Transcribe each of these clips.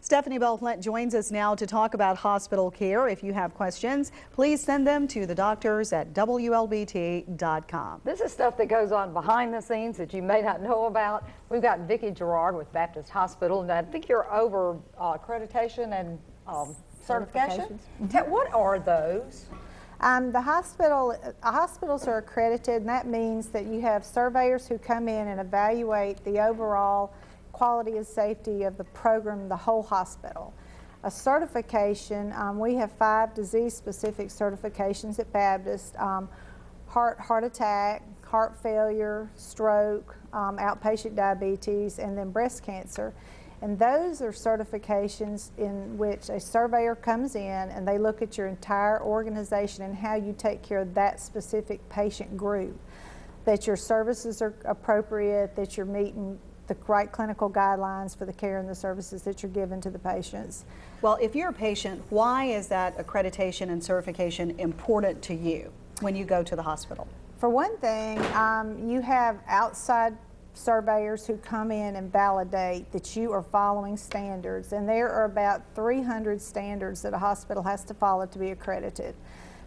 Stephanie Bell Flint joins us now to talk about hospital care. If you have questions, please send them to the doctors at WLBT.com. This is stuff that goes on behind the scenes that you may not know about. We've got Vicki Gerard with Baptist Hospital, and I think you're over accreditation and certification. What are those? Hospitals are accredited, and that means that you have surveyors who come in and evaluate the overall quality and safety of the program, the whole hospital. A certification, we have 5 disease-specific certifications at Baptist: heart attack, heart failure, stroke, outpatient diabetes, and then breast cancer. And those are certifications in which a surveyor comes in and they look at your entire organization and how you take care of that specific patient group, that your services are appropriate, that you're meeting the right clinical guidelines for the care and the services that you're giving to the patients. Well, if you're a patient, why is that accreditation and certification important to you when you go to the hospital? For one thing, you have outside surveyors who come in and validate that you are following standards, and there are about 300 standards that a hospital has to follow to be accredited.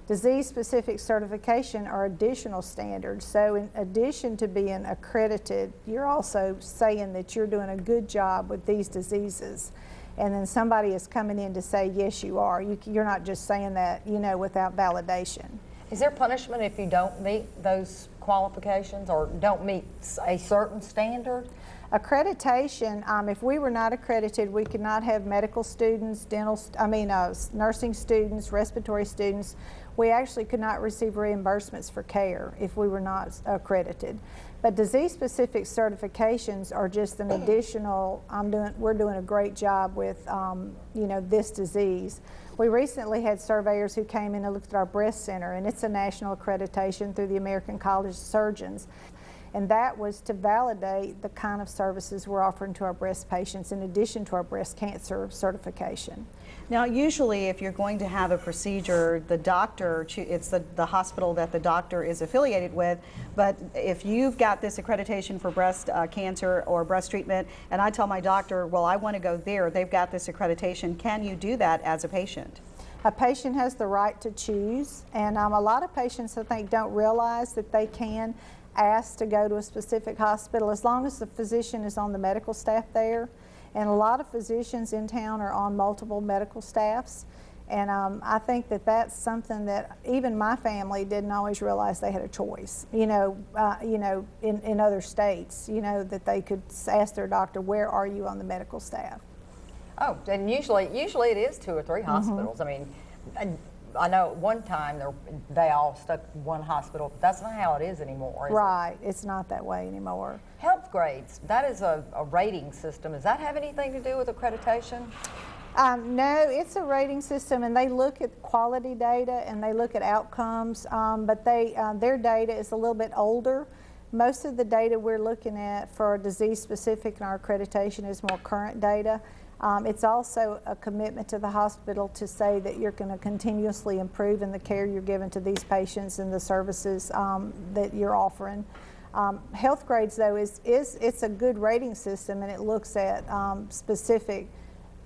Disease-specific certification are additional standards, so in addition to being accredited, you're also saying that you're doing a good job with these diseases, and then somebody is coming in to say, yes, you are. You're not just saying that, you know, without validation. Is there punishment if you don't meet those qualifications or don't meet a certain standard? Accreditation, if we were not accredited, we could not have medical students, nursing students, respiratory students. We actually could not receive reimbursements for care if we were not accredited. But disease-specific certifications are just an additional, we're doing a great job with, you know, this disease. We recently had surveyors who came in and looked at our breast center, and it's a national accreditation through the American College of Surgeons. And that was to validate the kind of services we're offering to our breast patients in addition to our breast cancer certification. Now, usually if you're going to have a procedure, the doctor, it's the hospital that the doctor is affiliated with, but if you've got this accreditation for breast cancer or breast treatment, and I tell my doctor, well, I want to go there, they've got this accreditation, can you do that as a patient? A patient has the right to choose, and a lot of patients, I think, don't realize that they can ask to go to a specific hospital as long as the physician is on the medical staff there. And a lot of physicians in town are on multiple medical staffs, and I think that that's something that even my family didn't always realize they had a choice. In other states, that they could ask their doctor, where are you on the medical staff? Oh, and usually it is 2 or 3 hospitals. I mean, I know at one time they all stuck one hospital, but that's not how it is anymore, is right, it's not that way anymore. Health grades, that is a rating system. Does that have anything to do with accreditation? No, it's a rating system, and they look at quality data and they look at outcomes, but their data is a little bit older. Most of the data we're looking at for disease-specific and our accreditation is more current data. It's also a commitment to the hospital to say that you're going to continuously improve in the care you're giving to these patients and the services that you're offering. Health grades, though, it's a good rating system, and it looks at specific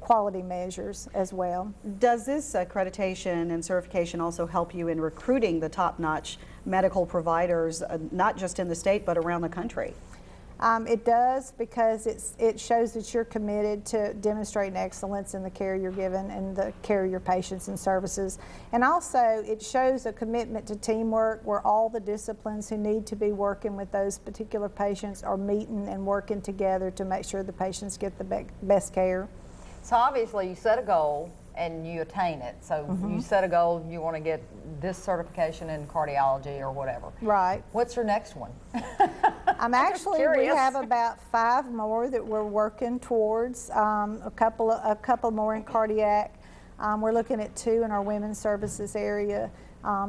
quality measures as well. Does this accreditation and certification also help you in recruiting the top-notch medical providers, not just in the state but around the country? It does, because it shows that you're committed to demonstrating excellence in the care you're given and the care of your patients and services. And also it shows a commitment to teamwork where all the disciplines who need to be working with those particular patients are meeting and working together to make sure the patients get the best care. So obviously you set a goal and you attain it. So you set a goal, you want to get this certification in cardiology or whatever. Right. What's your next one? We have about 5 more that we're working towards. A couple more in cardiac. We're looking at 2 in our women's services area.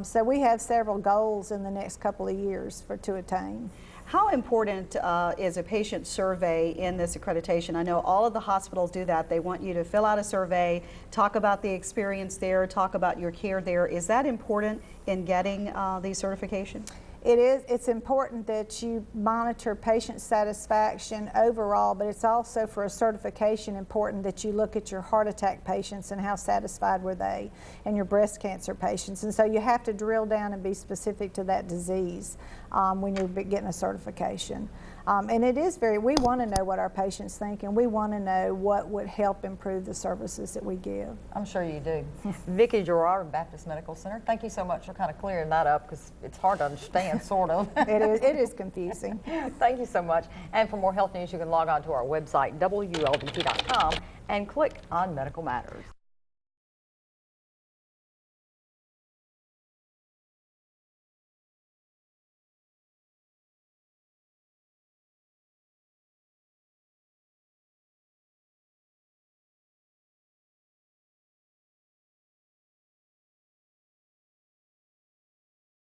So we have several goals in the next couple of years to attain. How important is a patient survey in this accreditation? I know all of the hospitals do that. They want you to fill out a survey, talk about the experience there, talk about your care there. Is that important in getting these certifications? It's important that you monitor patient satisfaction overall, but it's also for a certification important that you look at your heart attack patients and how satisfied were they, and your breast cancer patients. And so you have to drill down and be specific to that disease when you're getting a certification. And it is we want to know what our patients think, and we want to know what would help improve the services that we give. I'm sure you do. Vicki Gerard, Baptist Medical Center, thank you so much for kind of clearing that up, because it's hard to understand, sort of. It is confusing. Thank you so much. And for more health news, you can log on to our website, WLBT.com, and click on Medical Matters.